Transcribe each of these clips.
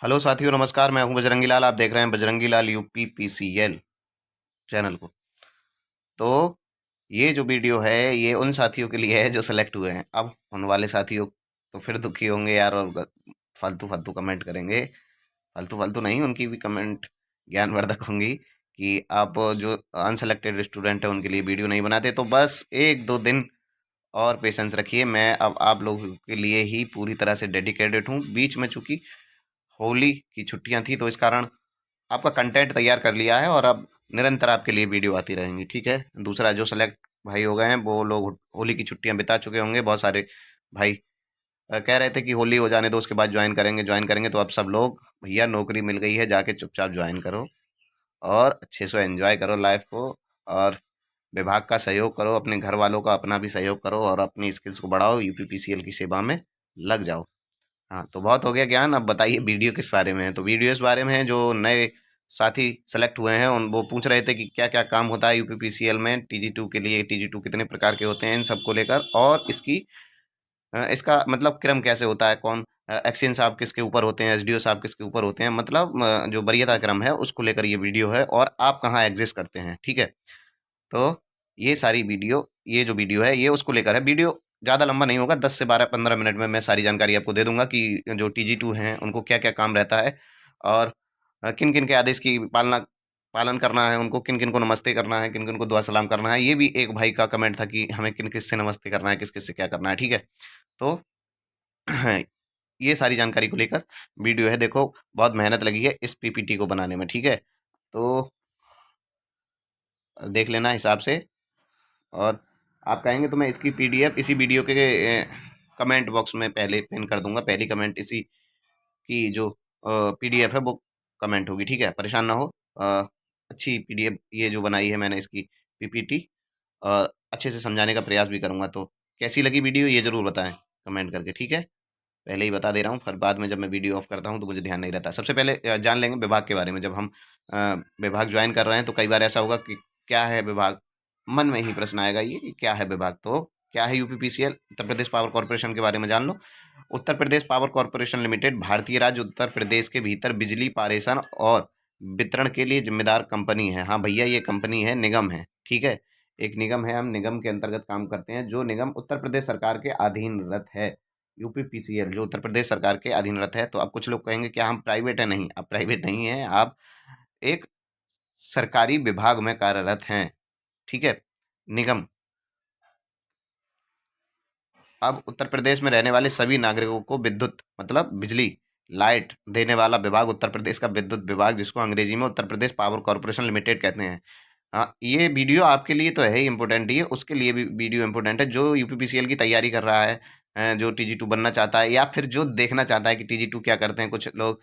Hello साथियों, नमस्कार। मैं हूं बजरंगी लाल। आप देख रहे हैं बजरंगी लाल यूपी पीसीएल चैनल को। तो ये जो वीडियो है ये उन साथियों के लिए है जो सेलेक्ट हुए हैं। अब उन वाले साथियों तो फिर दुखी होंगे यार, और फालतू फालतू कमेंट करेंगे। फालतू फालतू नहीं, उनकी भी कमेंट ज्ञानवर्धक होंगी कि आप जो अनसेलेक्टेड स्टूडेंट है उनके लिए वीडियो नहीं बनाते। तो बस एक दो दिन और पेशेंस रखिए। मैं अब आप लोगों के लिए ही पूरी तरह से डेडिकेटेड हूँ। बीच में चूंकि होली की छुट्टियां थी तो इस कारण आपका कंटेंट तैयार कर लिया है और अब निरंतर आपके लिए वीडियो आती रहेंगी। ठीक है। दूसरा, जो सेलेक्ट भाई हो गए हैं वो लोग होली की छुट्टियां बिता चुके होंगे। बहुत सारे भाई कह रहे थे कि होली हो जाने दो उसके बाद ज्वाइन करेंगे। तो अब सब लोग, भैया नौकरी मिल गई है, जाके चुपचाप ज्वाइन करो और अच्छे से एंजॉय करो लाइफ को। और विभाग का सहयोग करो, अपने घर वालों का अपना भी सहयोग करो और अपनी स्किल्स को बढ़ाओ। यूपीपीसीएल की सेवा में लग जाओ। हाँ, तो बहुत हो गया ज्ञान। अब बताइए वीडियो किस बारे में है। तो वीडियो इस बारे में है, जो नए साथी सेलेक्ट हुए हैं उन वो पूछ रहे थे कि क्या क्या काम होता है यूपीपीसीएल में टीजी 2 के लिए। टीजी 2 कितने प्रकार के होते हैं, इन सबको लेकर, और इसका मतलब क्रम कैसे होता है, कौन एक्शन साहब किसके ऊपर होते हैं, एसडीओ साहब किसके ऊपर होते हैं, मतलब जो वरीयता क्रम है उसको लेकर ये वीडियो है, और आप कहाँ एग्जिस्ट करते हैं। ठीक है। तो ये जो वीडियो है ये उसको लेकर है। वीडियो ज़्यादा लंबा नहीं होगा, 10 से 12 15 मिनट में मैं सारी जानकारी आपको दे दूंगा कि जो टीजी 2 हैं उनको क्या क्या काम रहता है, और किन किन के आदेश की पालन करना है, उनको किन किन को नमस्ते करना है, किन किन को दुआ सलाम करना है। ये भी एक भाई का कमेंट था कि हमें किन किस से नमस्ते करना है, किस किस से क्या करना है। ठीक है। तो ये सारी जानकारी को लेकर वीडियो है। देखो, बहुत मेहनत लगी है इस पीपीटी को बनाने में। ठीक है। तो देख लेना हिसाब से, और आप कहेंगे तो मैं इसकी पीडीएफ इसी वीडियो के कमेंट बॉक्स में पहले पिन कर दूंगा। पहली कमेंट इसी की जो पीडीएफ है वो कमेंट होगी। ठीक है, परेशान ना हो। अच्छी पीडीएफ ये जो बनाई है मैंने इसकी पीपीटी, और अच्छे से समझाने का प्रयास भी करूंगा। तो कैसी लगी वीडियो ये ज़रूर बताएं कमेंट करके। ठीक है। पहले ही बता दे रहा हूँ, फिर बाद में जब मैं वीडियो ऑफ करता हूँ तो मुझे ध्यान नहीं रहता। सबसे पहले जान लेंगे विभाग के बारे में। जब हम विभाग ज्वाइन कर रहे हैं तो कई बार ऐसा होगा कि क्या है विभाग, मन में ही प्रश्न आएगा ये कि क्या है विभाग। तो क्या है UPPCL, Uttar Pradesh power corporation के बारे में जान लो। Uttar Pradesh power corporation limited भारतीय राज्य उत्तर प्रदेश के भीतर बिजली पारेषण और वितरण के लिए जिम्मेदार कंपनी है। हाँ भैया, ये कंपनी है, निगम है। ठीक है। एक निगम है, हम निगम के अंतर्गत काम करते हैं। जो निगम उत्तर प्रदेश सरकार के अधीनरत है, यूपीपीसीएल जो उत्तर प्रदेश सरकार के अधीनरत है। तो अब कुछ लोग कहेंगे क्या हम प्राइवेट है? नहीं, आप प्राइवेट नहीं है, आप एक सरकारी विभाग में कार्यरत हैं। ठीक है। निगम अब उत्तर प्रदेश में रहने वाले सभी नागरिकों को विद्युत मतलब बिजली लाइट देने वाला विभाग उत्तर प्रदेश का विद्युत विभाग, जिसको अंग्रेजी में Uttar Pradesh power corporation limited कहते हैं। हाँ, ये वीडियो आपके लिए तो है ही इम्पोर्टेंट, ये उसके लिए भी वीडियो इम्पोर्टेंट है जो यूपीपीसीएल की तैयारी कर रहा है, जो टीजी 2 बनना चाहता है, या फिर जो देखना चाहता है कि टीजी 2 क्या करते हैं। कुछ लोग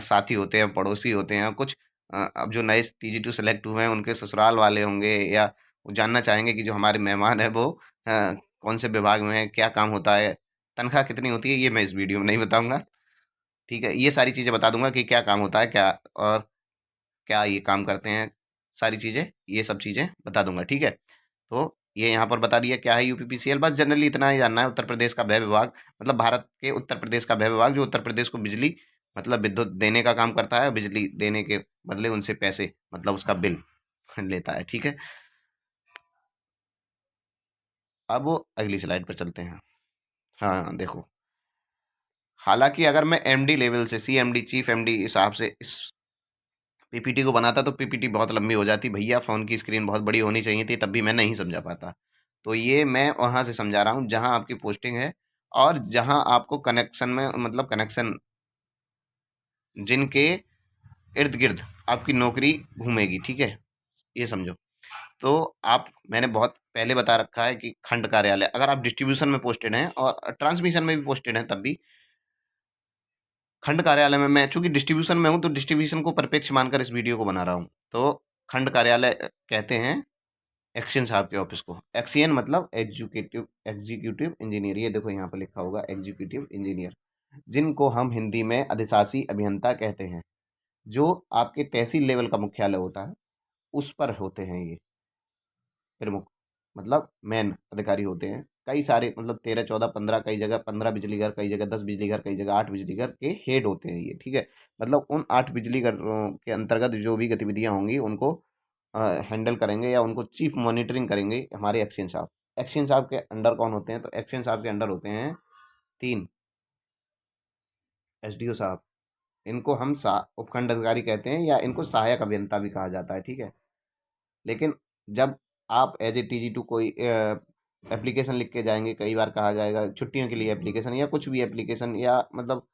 साथी होते हैं, पड़ोसी होते हैं, कुछ अब जो नए टीजी 2 सेलेक्ट हुए हैं उनके ससुराल वाले होंगे, या वो जानना चाहेंगे कि जो हमारे मेहमान है वो कौन से विभाग में है, क्या काम होता है, तनख्वाह कितनी होती है। ये मैं इस वीडियो में नहीं बताऊंगा। ठीक है। ये सारी चीज़ें बता दूंगा कि क्या काम होता है, क्या और क्या ये काम करते हैं, सारी चीज़ें, ये सब चीज़ें बता दूंगा। ठीक है। तो ये यहाँ पर बता दिया क्या है यूपीपीसीएल। बस जनरली इतना ही जानना है। उत्तर प्रदेश का व्यय विभाग, मतलब भारत के उत्तर प्रदेश का व्यय विभाग, जो उत्तर प्रदेश को बिजली मतलब विद्युत देने का काम करता है, बिजली देने के बदले उनसे पैसे मतलब उसका बिल लेता है। ठीक है। अब वो अगली स्लाइड पर चलते हैं। हाँ देखो, हालांकि अगर मैं एमडी लेवल से, सीएमडी चीफ एमडी हिसाब से इस पीपीटी को बनाता तो पीपीटी बहुत लंबी हो जाती भैया। फ़ोन की स्क्रीन बहुत बड़ी होनी चाहिए थी, तब भी मैं नहीं समझा पाता। तो ये मैं वहाँ से समझा रहा हूँ जहाँ आपकी पोस्टिंग है, और जहाँ आपको कनेक्शन में मतलब कनेक्शन जिनके इर्द गिर्द आपकी नौकरी घूमेगी। ठीक है, ये समझो। तो आप, मैंने बहुत पहले बता रखा है कि खंड कार्यालय, अगर आप डिस्ट्रीब्यूशन में पोस्टेड हैं और ट्रांसमिशन में भी पोस्टेड हैं तब भी खंड कार्यालय में, मैं चूंकि डिस्ट्रीब्यूशन में हूँ तो डिस्ट्रीब्यूशन को परिप्रेक्ष्य मानकर इस वीडियो को बना रहा हूँ। तो खंड कार्यालय कहते हैं एक्शन साहब के ऑफिस को। एक्सीएन मतलब एग्जीक्यूटिव एग्जीक्यूटिव इंजीनियर। ये देखो यहाँ पर लिखा होगा एग्जीक्यूटिव इंजीनियर, जिनको हम हिंदी में अधिशासी अभियंता कहते हैं। जो आपके तहसील लेवल का मुख्यालय होता है उस पर होते हैं ये प्रमुख, मतलब मेन अधिकारी होते हैं। कई सारे मतलब 13 14 15, कई जगह 15 बिजली घर, कई जगह 10 बिजली घर, कई जगह 8 बिजली घर के हेड होते हैं ये, ठीक है। मतलब उन 8 बिजली घरों के अंतर्गत जो भी गतिविधियां होंगी उनको हैंडल करेंगे या उनको चीफ मॉनिटरिंग करेंगे हमारे एक्सचेंज साहब। एक्सचेंज साहब के अंडर कौन होते हैं? तो एक्सचेंज साहब के अंडर होते हैं 3 एसडीओ साहब। इनको हम उपखंड अधिकारी कहते हैं या इनको सहायक अभियंता भी कहा जाता है, ठीक है। लेकिन जब आप एज ए TG2 कोई एप्लीकेशन लिख के जाएंगे, कई बार कहा जाएगा छुट्टियों के लिए एप्लीकेशन या कुछ भी एप्लीकेशन, या मतलब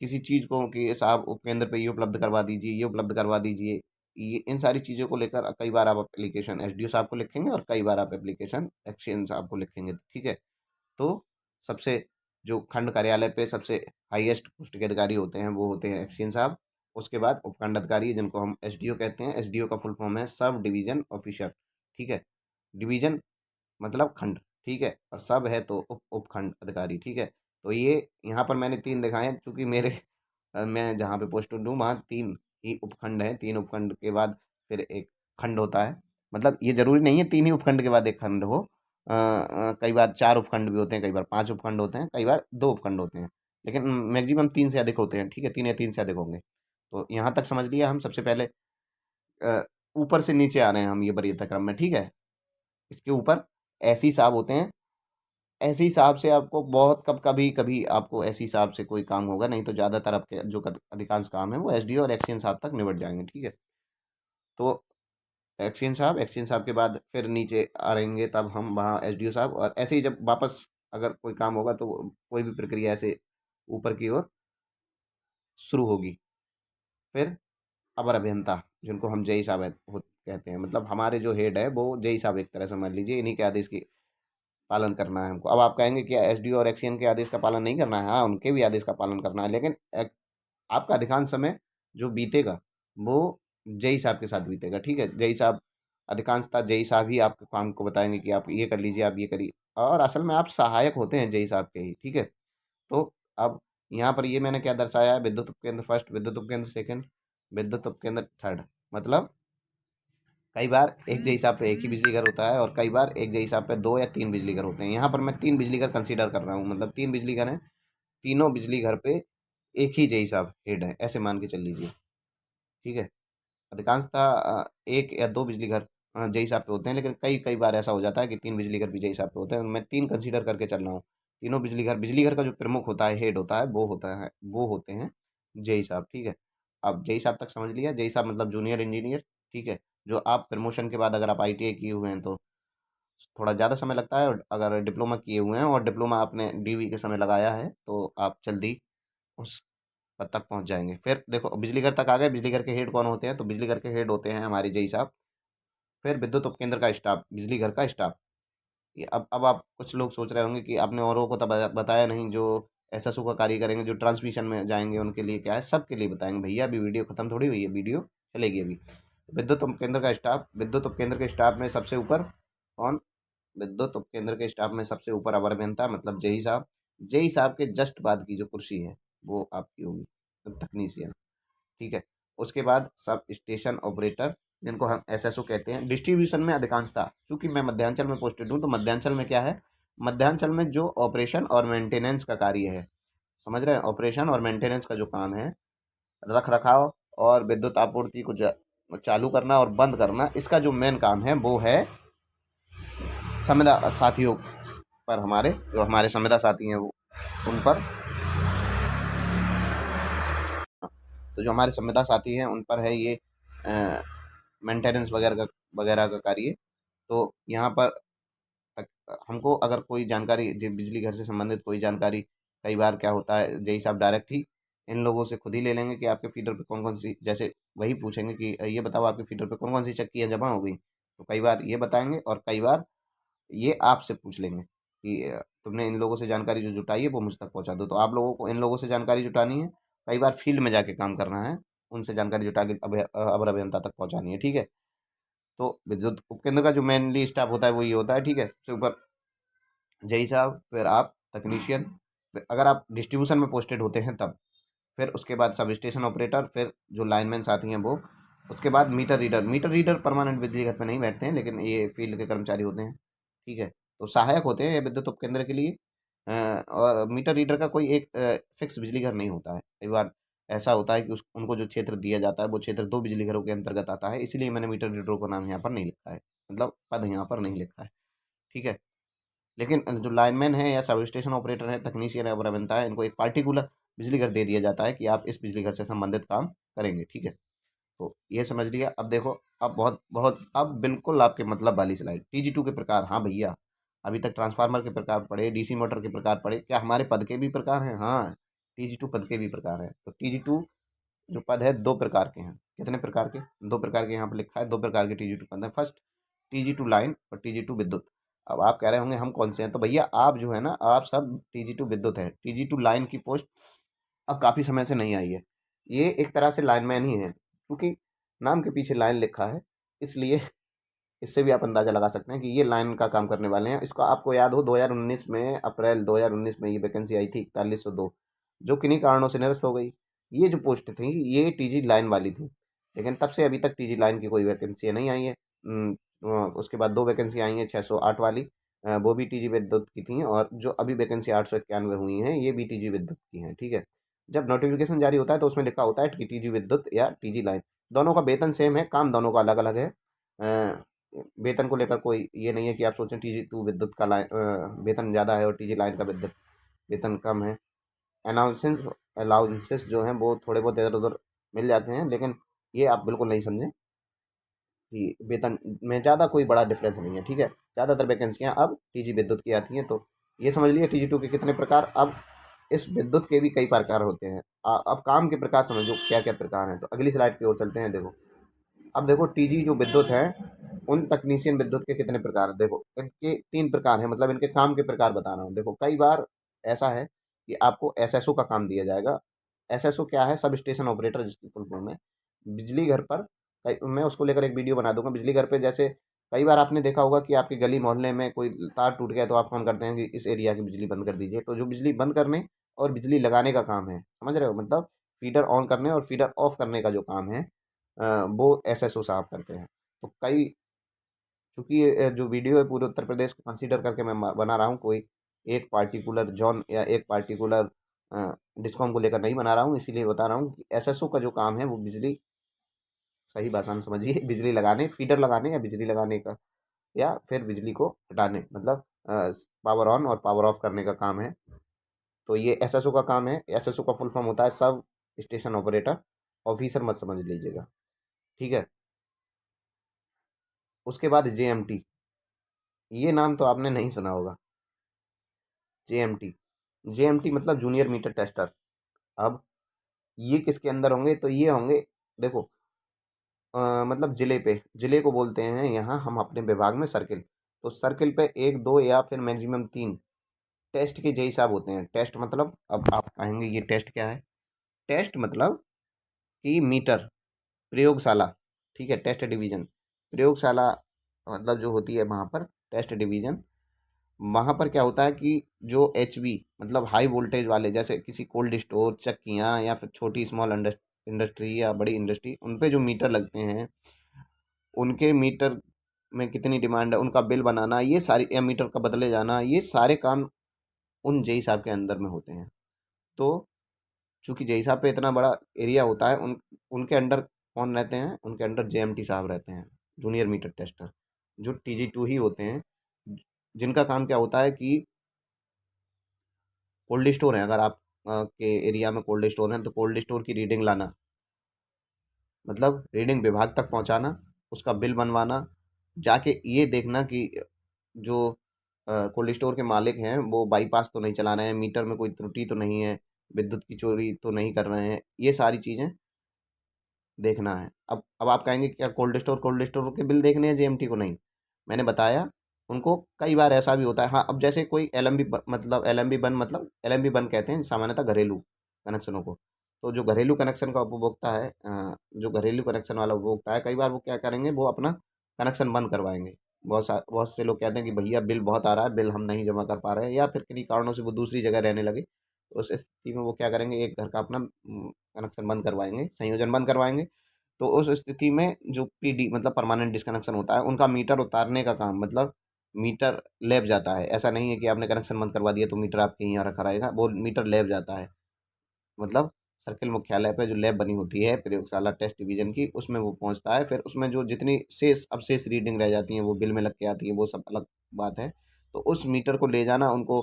किसी चीज़ को कि साहब उपकेंद्र पे ये उपलब्ध करवा दीजिए, ये उपलब्ध करवा दीजिए, ये इन सारी चीज़ों को लेकर कई बार आप एप्लीकेशन एसडीओ साहब को लिखेंगे और कई बार आप एप्लीकेशन एक्सचेंज साहब को लिखेंगे, ठीक है। तो सबसे जो खंड कार्यालय पे सबसे हाईएस्ट पोस्ट के अधिकारी होते हैं वो होते हैं एक्सचेंज साहब। उसके बाद उपखंड अधिकारी जिनको हम एसडीओ कहते हैं। एसडीओ का फुल फॉर्म है सब डिवीजन ऑफिसर, ठीक है। डिवीजन मतलब खंड, ठीक है, और सब है तो उपखंड अधिकारी, ठीक है। तो ये यहाँ पर मैंने 3 दिखाए हैं क्योंकि मेरे मैं जहाँ पे पोस्टेड हूँ वहाँ 3 ही उपखंड हैं। 3 उपखंड के बाद फिर एक खंड होता है। मतलब ये ज़रूरी नहीं है 3 ही उपखंड के बाद एक खंड हो। कई बार 4 उपखंड भी होते हैं, कई बार 5 उपखंड होते हैं, कई बार 2 उपखंड होते हैं। लेकिन मैक्सिमम 3 से अधिक होते हैं, ठीक है, 3 या 3 से अधिक होंगे। तो यहाँ तक समझ लिया हम। सबसे पहले अ, ऊपर से नीचे आ रहे हैं हम ये वरीयता क्रम में, ठीक है। इसके ऊपर ऐसे हिसाब होते हैं। ऐसे हिसाब से आपको बहुत कभी कभी आपको ऐसे हिसाब से कोई काम होगा, नहीं तो ज़्यादातर आपके जो अधिकांश काम है वो एसडीओ और एक्सचेंज साहब तक निबट जाएंगे, ठीक है। तो एक्सचेंज साहब के बाद फिर नीचे आ रहेंगे तब हम वहाँ एसडीओ साहब, और ऐसे ही जब वापस अगर कोई काम होगा तो कोई भी प्रक्रिया ऐसे ऊपर की ओर शुरू होगी। फिर अवर अभियंता जिनको हम जेई साहब कहते हैं, मतलब हमारे जो हेड है वो जेई साहब एक तरह से मान लीजिए, इन्हीं के आदेश की पालन करना है हमको। अब आप कहेंगे कि एसडीओ और एक्सचेंज के आदेश का पालन नहीं करना है? हाँ, उनके भी आदेश का पालन करना है, लेकिन आपका अधिकांश समय जो बीतेगा वो जेई साहब के साथ बीतेगा, ठीक है। जेई साहब अधिकांशतः जेई साहब ही आपके काम को बताएंगे कि आप ये कर लीजिए, आप ये करिए, और असल में आप सहायक होते हैं जेई साहब के ही, ठीक है। तो अब यहाँ पर ये मैंने क्या दर्शाया है? विद्युत उपकेंद्र फर्स्ट, विद्युत उपकेंद्र सेकंड, विद्युत उपकेंद्र थर्ड। मतलब कई बार एक जेई साहब पे एक ही बिजली घर होता है और कई बार एक जेई साहब पे 2 या 3 बिजली घर होते हैं। यहाँ पर मैं 3 बिजली घर कंसीडर कर रहा हूँ, मतलब 3 बिजली घर हैं। तीनों बिजली घर पे एक ही जेई साहब हेड है, ऐसे मान के चल लीजिए, ठीक है। अधिकांशतः 1 या 2 बिजली घर जेई साहब पे होते हैं, लेकिन कई कई बार ऐसा हो जाता है कि 3 बिजली घर भी जेई साहब पे होते हैं। मैं 3 कंसीडर करके चल रहा हूँ। तीनों बिजली घर का जो प्रमुख होता है, हेड होता है, वो होते हैं जेई साहब, ठीक है। अब जेई साहब तक समझ लिया। जेई साहब मतलब जूनियर इंजीनियर, ठीक है। जो आप प्रमोशन के बाद अगर आप ITI किए हुए हैं तो थोड़ा ज़्यादा समय लगता है, और अगर डिप्लोमा किए हुए हैं और डिप्लोमा आपने DV के समय लगाया है तो आप जल्दी उस पद तक पहुंच जाएंगे। फिर देखो बिजली घर तक आ गए। बिजली घर के हेड कौन होते हैं? तो बिजली घर के हेड होते हैं हमारे जेई साहब। फिर विद्युत उपकेंद्र का स्टाफ, बिजली घर का स्टाफ। ये अब आप कुछ लोग सोच रहे होंगे कि आपने औरों को तब बताया नहीं, जो SSO का कार्य करेंगे, जो ट्रांसमिशन में जाएंगे, उनके लिए क्या है? सबके लिए बताएंगे भैया, अभी वीडियो खत्म थोड़ी हुई है, वीडियो चलेगी अभी। विद्युत उपकेंद्र का स्टाफ, विद्युत उपकेंद्र के स्टाफ में सबसे ऊपर कौन? विद्युत उपकेंद्र के स्टाफ में सबसे ऊपर अवर अभियंता मतलब जेई साहब। जेई साहब के जस्ट बाद की जो कुर्सी है वो आपकी होगी तकनीशियन, ठीक है। उसके बाद सब स्टेशन ऑपरेटर जिनको हम SSO कहते हैं। डिस्ट्रीब्यूशन में अधिकांशता, चूंकि मैं मध्यांचल में पोस्टेड हूँ तो मध्यांचल में क्या है? मध्यांचल में जो ऑपरेशन और मेंटेनेंस का कार्य है, समझ रहे हैं? ऑपरेशन और मेंटेनेंस का जो काम है, रख रखाव और विद्युत आपूर्ति को चालू करना और बंद करना, इसका जो मेन काम है वो है संविदा साथियों पर, हमारे जो हमारे संविदा साथी हैं वो उन पर। तो जो हमारे संविदा साथी हैं उन पर है ये मेंटेनेंस वगैरह का कार्य। तो यहाँ पर हमको अगर कोई जानकारी बिजली घर से संबंधित कोई जानकारी, कई बार क्या होता है जेई साहब डायरेक्ट ही इन लोगों से खुद ही ले लेंगे कि आपके फीडर पे कौन कौन सी, जैसे वही पूछेंगे कि ये बताओ आपके फीडर पे कौन कौन सी चक्कियाँ जमा हो गई, तो कई बार ये बताएंगे और कई बार ये आपसे पूछ लेंगे कि तुमने इन लोगों से जानकारी जो जुटाई है वो मुझ तक पहुंचा दो। तो आप लोगों को इन लोगों से जानकारी जुटानी है, कई बार फील्ड में जाके काम करना है, उनसे जानकारी जुटा के अवर अभियंता तक पहुंचानी है, ठीक है। तो विद्युत उपकेंद्र का जो मेनली स्टाफ होता है वो ये होता है, ठीक है। सबसे ऊपर जेई साहब, फिर आप तकनीशियन, फिर अगर आप डिस्ट्रीब्यूशन में पोस्टेड होते हैं तब, फिर उसके बाद सब स्टेशन ऑपरेटर, फिर जो लाइनमैन साथी हैं वो, उसके बाद meter reader. Meter reader permanent बिजली घर पे नहीं बैठते हैं, लेकिन ये फील्ड के कर्मचारी होते हैं, ठीक है। तो सहायक होते हैं ये विद्युत उपकेंद्र के लिए। और मीटर रीडर का कोई एक फिक्स बिजली घर नहीं होता है। कई बार ऐसा होता है कि उस उनको जो क्षेत्र दिया जाता है वो क्षेत्र 2 बिजली घरों के अंतर्गत आता है, इसीलिए मैंने मीटर रीडरों का नाम यहाँ पर नहीं लिखा है, मतलब पद यहाँ पर नहीं लिखा है, ठीक है। लेकिन जो लाइनमैन है या सब स्टेशन ऑपरेटर है, तकनीशियन है, अभियंता है, इनको एक पार्टिकुलर बिजली घर दे दिया जाता है कि आप इस बिजली घर से संबंधित काम करेंगे, ठीक है। तो ये समझ लिया। अब देखो, अब बहुत बहुत अब बिल्कुल आपके मतलब वाली स्लाइड, TG2 के प्रकार। हाँ भैया, अभी तक ट्रांसफार्मर के प्रकार पढ़े, डीसी मोटर के प्रकार पढ़े, क्या हमारे पद के भी प्रकार हैं? हाँ, TG2 पद के भी प्रकार हैं। तो TG2 जो पद है 2 प्रकार के हैं। कितने प्रकार के? 2 प्रकार के यहाँ पर लिखा है, 2 प्रकार के TG2 पद हैं। फर्स्ट TG2 लाइन और TG2 विद्युत। अब आप कह रहे होंगे हम कौन से हैं? तो भैया आप जो है ना, आप सब TG2 विद्युत है। TG2 लाइन की पोस्ट अब काफ़ी समय से नहीं आई है। ये एक तरह से लाइनमैन ही है, क्योंकि नाम के पीछे लाइन लिखा है, इसलिए इससे भी आप अंदाज़ा लगा सकते हैं कि ये लाइन का काम करने वाले हैं। इसको आपको याद हो 2019 में, अप्रैल 2019 में ये वैकेंसी आई थी 4102, जो किन्हीं कारणों से निरस्त हो गई। ये जो पोस्ट थी ये TG लाइन वाली थी, लेकिन तब से अभी तक TG लाइन की कोई वैकेंसी नहीं आई है। उसके बाद 2 वैकेंसी आई हैं 608 वाली, वो भी TG विद्युत की थी, और जो अभी वैकेंसी 891 हुई हैं ये भी TG विद्युत की हैं, ठीक है। जब नोटिफिकेशन जारी होता है तो उसमें लिखा होता है कि TG विद्युत या TG लाइन। दोनों का वेतन सेम है, काम दोनों का अलग अलग है। वेतन को लेकर कोई ये नहीं है कि आप सोचें TG2 विद्युत का वेतन ज़्यादा है और TG लाइन का विद्युत वेतन कम है। अनाउंसेंस अलाउंसेस जो हैं वो थोड़े बहुत इधर उधर मिल जाते हैं, लेकिन ये आप बिल्कुल नहीं समझें कि वेतन में ज़्यादा कोई बड़ा डिफरेंस नहीं है, ठीक है। ज़्यादातर वैकेंसियाँ अब TG विद्युत की आती हैं। तो ये समझ लिए TG2 के कितने प्रकार। अब इस विद्युत के भी कई प्रकार होते हैं। अब काम के प्रकार समझो क्या क्या प्रकार हैं। तो अगली स्लाइड की ओर चलते हैं। देखो, अब देखो TG जो विद्युत है, उन तकनीशियन विद्युत के कितने प्रकार हैं। देखो, इनके 3 प्रकार हैं, मतलब इनके काम के प्रकार बता रहा हूँ। देखो, कई बार ऐसा है कि आपको SSO का काम दिया जाएगा। SSO क्या है? सब स्टेशन ऑपरेटर, जिसकी फुल फॉर्म है। बिजली घर पर मैं उसको लेकर एक वीडियो बना दूंगा। बिजली घर पे जैसे कई बार आपने देखा होगा कि आपके गली मोहल्ले में कोई तार टूट गया तो आप फोन करते हैं कि इस एरिया की बिजली बंद कर दीजिए। तो जो बिजली बंद करने और बिजली लगाने का काम है, समझ रहे हो, मतलब फीडर ऑन करने और फीडर ऑफ करने का जो काम है, वो SSO साहब करते हैं। तो कई, चूंकि ये जो वीडियो है पूरे उत्तर प्रदेश को कंसीडर करके मैं बना रहा हूँ, कोई एक पार्टिकुलर जॉन या एक पार्टिकुलर डिस्कॉम को लेकर नहीं बना रहा हूँ, इसीलिए बता रहा हूँ कि SSO का जो काम है वो बिजली, सही भाषा में समझिए, बिजली लगाने, फीडर लगाने या बिजली लगाने का, या फिर बिजली को हटाने, मतलब पावर ऑन और पावर ऑफ करने का काम है। तो ये SSO का काम है। SSO का फुल फॉर्म होता है सब स्टेशन ऑपरेटर ऑफिसर, मत समझ लीजिएगा, ठीक है। उसके बाद JMT, ये नाम तो आपने नहीं सुना होगा। JMT, JMT मतलब जूनियर मीटर टेस्टर। अब ये किसके अंदर होंगे? तो ये होंगे, देखो, मतलब जिले को बोलते हैं यहाँ हम अपने विभाग में सर्किल। तो सर्किल पे 1 2 या फिर मैक्सिमम 3 टेस्ट के जई साहब होते हैं। टेस्ट मतलब, अब आप कहेंगे ये टेस्ट क्या है? टेस्ट मतलब कि मीटर, प्रयोगशाला, ठीक है। टेस्ट डिवीजन, प्रयोगशाला मतलब जो होती है वहाँ पर टेस्ट डिवीजन। वहाँ पर क्या होता है कि जो HV मतलब हाई वोल्टेज वाले, जैसे किसी कोल्ड स्टोर, चक्कियाँ, या फिर छोटी स्मॉल इंडस्ट्री या बड़ी इंडस्ट्री, उन पे जो मीटर लगते हैं, उनके मीटर में कितनी डिमांड है, उनका बिल बनाना, ये सारी, या मीटर का बदले जाना, ये सारे काम उन जेई साहब के अंदर में होते हैं। तो चूंकि जेई साहब पे इतना बड़ा एरिया होता है, उनके अंडर कौन रहते हैं? उनके अंडर JMT साहब रहते हैं, जूनियर मीटर टेस्टर, जो TG2 ही होते हैं, जिनका काम क्या होता है कि कोल्ड स्टोर है, अगर आप के एरिया में कोल्ड स्टोर है, तो कोल्ड स्टोर की रीडिंग लाना, मतलब रीडिंग विभाग तक पहुंचाना, उसका बिल बनवाना, जाके ये देखना कि जो कोल्ड स्टोर के मालिक हैं वो बाईपास तो नहीं चला रहे हैं, मीटर में कोई त्रुटि तो नहीं है, विद्युत की चोरी तो नहीं कर रहे हैं, ये सारी चीज़ें देखना है। अब आप कहेंगे क्या कोल्ड स्टोर के बिल देखने हैं JMT को? नहीं, मैंने बताया, उनको कई बार ऐसा भी होता है। हाँ, अब जैसे कोई एल एम बी बन कहते हैं सामान्यतः घरेलू कनेक्शनों को। तो जो घरेलू कनेक्शन का उपभोक्ता है, जो घरेलू कनेक्शन वाला उपभोक्ता है, कई बार वो क्या करेंगे, वो अपना कनेक्शन बंद करवाएंगे। बहुत से लोग कहते हैं कि भैया बिल बहुत आ रहा है, बिल हम नहीं जमा कर पा रहे हैं, या फिर किन्हीं कारणों से वो दूसरी जगह रहने लगे, तो उस स्थिति में वो क्या करेंगे, एक घर का अपना कनेक्शन बंद करवाएंगे, संयोजन बंद करवाएंगे। तो उस स्थिति में जो PD मतलब परमानेंट डिस्कनेक्शन होता है, उनका मीटर उतारने का काम, मतलब मीटर लैब जाता है। ऐसा नहीं है कि आपने कनेक्शन बंद करवा दिया तो मीटर आपके यहाँ रखा रहेगा, वो मीटर लैब जाता है। मतलब सर्किल मुख्यालय पे जो लैब बनी होती है प्रयोगशाला टेस्ट डिवीजन की, उसमें वो पहुंचता है। फिर उसमें जो जितनी शेष अवशेष रीडिंग रह जाती हैं वो बिल में लग के आती है, वो सब अलग बात है। तो उस मीटर को ले जाना उनको,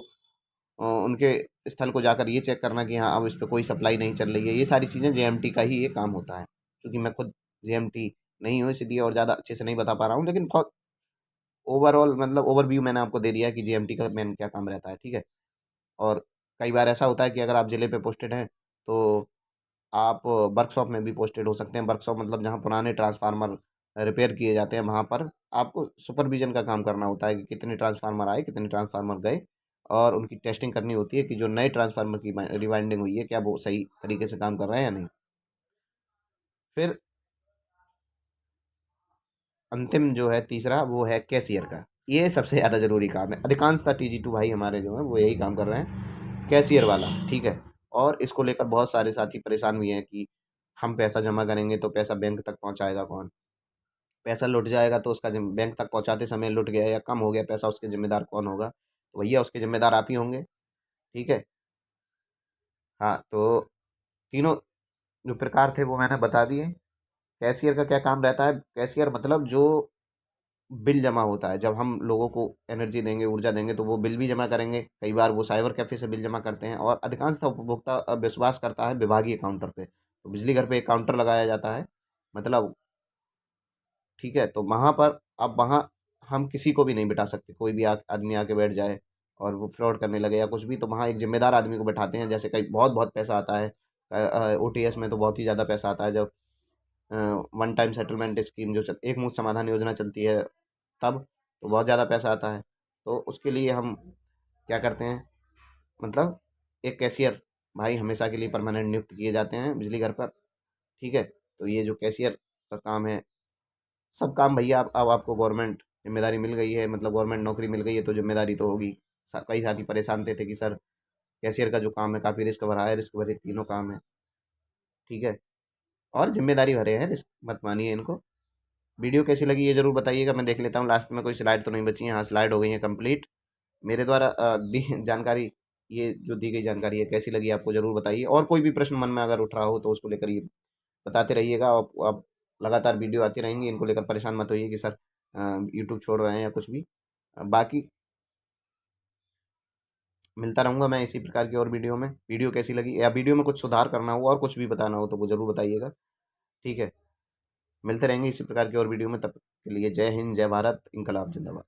उनके स्थल को जाकर ये चेक करना कि हाँ अब इस पर कोई सप्लाई नहीं चल रही है, ये सारी चीज़ें जेएमटी का ही ये काम होता है। क्योंकि मैं खुद जेएमटी नहीं हूँ इसलिए और ज़्यादा अच्छे से नहीं बता पा रहा हूँ, लेकिन बहुत ओवरऑल मतलब ओवरव्यू मैंने आपको दे दिया कि जेएमटी का मेन क्या काम रहता है, ठीक है। और कई बार ऐसा होता है कि अगर आप ज़िले पे पोस्टेड हैं तो आप वर्कशॉप में भी पोस्टेड हो सकते हैं। वर्कशॉप मतलब जहाँ पुराने ट्रांसफार्मर रिपेयर किए जाते हैं, वहाँ पर आपको सुपरविजन का काम करना होता है कि कितने ट्रांसफार्मर आए, कितने ट्रांसफार्मर गए, और उनकी टेस्टिंग करनी होती है कि जो नए ट्रांसफार्मर की रिवाइंडिंग हुई है क्या वो सही तरीके से काम कर रहे हैं या नहीं। फिर अंतिम जो है तीसरा वो है कैशियर का। ये सबसे ज़्यादा ज़रूरी काम है। अधिकांशतः TG2 भाई हमारे जो हैं वो यही काम कर रहे हैं, कैशियर वाला, ठीक है। और इसको लेकर बहुत सारे साथी परेशान भी हैं कि हम पैसा जमा करेंगे तो पैसा बैंक तक पहुंचाएगा कौन, पैसा लुट जाएगा तो उसका बैंक तक पहुंचाते समय लुट गया या कम हो गया पैसा, उसके जिम्मेदार कौन होगा। तो भैया उसके जिम्मेदार आप ही होंगे, ठीक है। हाँ, तो तीनों जो प्रकार थे वो मैंने बता दिए। कैशियर का क्या काम रहता है? कैशियर मतलब जो बिल जमा होता है, जब हम लोगों को एनर्जी देंगे, ऊर्जा देंगे, तो वो बिल भी जमा करेंगे। कई बार वो साइबर कैफ़े से बिल जमा करते हैं, और अधिकांशतः उपभोक्ता विश्वास करता है विभागीय काउंटर पे। तो बिजली घर पे एक काउंटर लगाया जाता है, मतलब, ठीक है। तो वहाँ पर अब वहाँ हम किसी को भी नहीं बिठा सकते, कोई भी आदमी आके बैठ जाए और वो फ्रॉड करने लगे या कुछ भी, तो वहाँ एक जिम्मेदार आदमी को बैठाते हैं। जैसे कई बहुत बहुत पैसा आता है, OTS में तो बहुत ही ज़्यादा पैसा आता है, जब वन टाइम सेटलमेंट स्कीम जो एक मुश्त समाधान योजना चलती है तब तो बहुत ज़्यादा पैसा आता है। तो उसके लिए हम क्या करते हैं, मतलब एक कैशियर भाई हमेशा के लिए परमानेंट नियुक्त किए जाते हैं बिजली घर पर, ठीक है। तो ये जो कैशियर का काम है, सब काम भैया आप अब आपको गवर्नमेंट जिम्मेदारी मिल गई है, मतलब गवर्नमेंट नौकरी मिल गई है तो जिम्मेदारी तो होगी। कई साथी परेशान थे कि सर कैशियर का जो काम है काफ़ी रिस्क भरा है, रिस्क भरे तीनों काम है, ठीक है। और जिम्मेदारी भरे हैं, रिस्क मत मानिए इनको। वीडियो कैसी लगी ये ज़रूर बताइएगा। मैं देख लेता हूँ लास्ट में कोई स्लाइड तो नहीं बची है। हाँ, स्लाइड हो गई है कंप्लीट। मेरे द्वारा दी जानकारी, ये जो दी गई जानकारी है कैसी लगी आपको ज़रूर बताइए। और कोई भी प्रश्न मन में अगर उठ रहा हो तो उसको लेकर ये बताते रहिएगा। आप लगातार वीडियो आती रहेंगी, इनको लेकर परेशान मत होइए कि सर यूट्यूब छोड़ रहे हैं या कुछ भी। बाकी मिलता रहूँगा मैं इसी प्रकार की और वीडियो में। वीडियो कैसी लगी या वीडियो में कुछ सुधार करना हो और कुछ भी बताना हो तो वो ज़रूर बताइएगा, ठीक है। मिलते रहेंगे इसी प्रकार की और वीडियो में, तब के लिए जय हिंद, जय भारत, इनकलाब जिंदाबाद।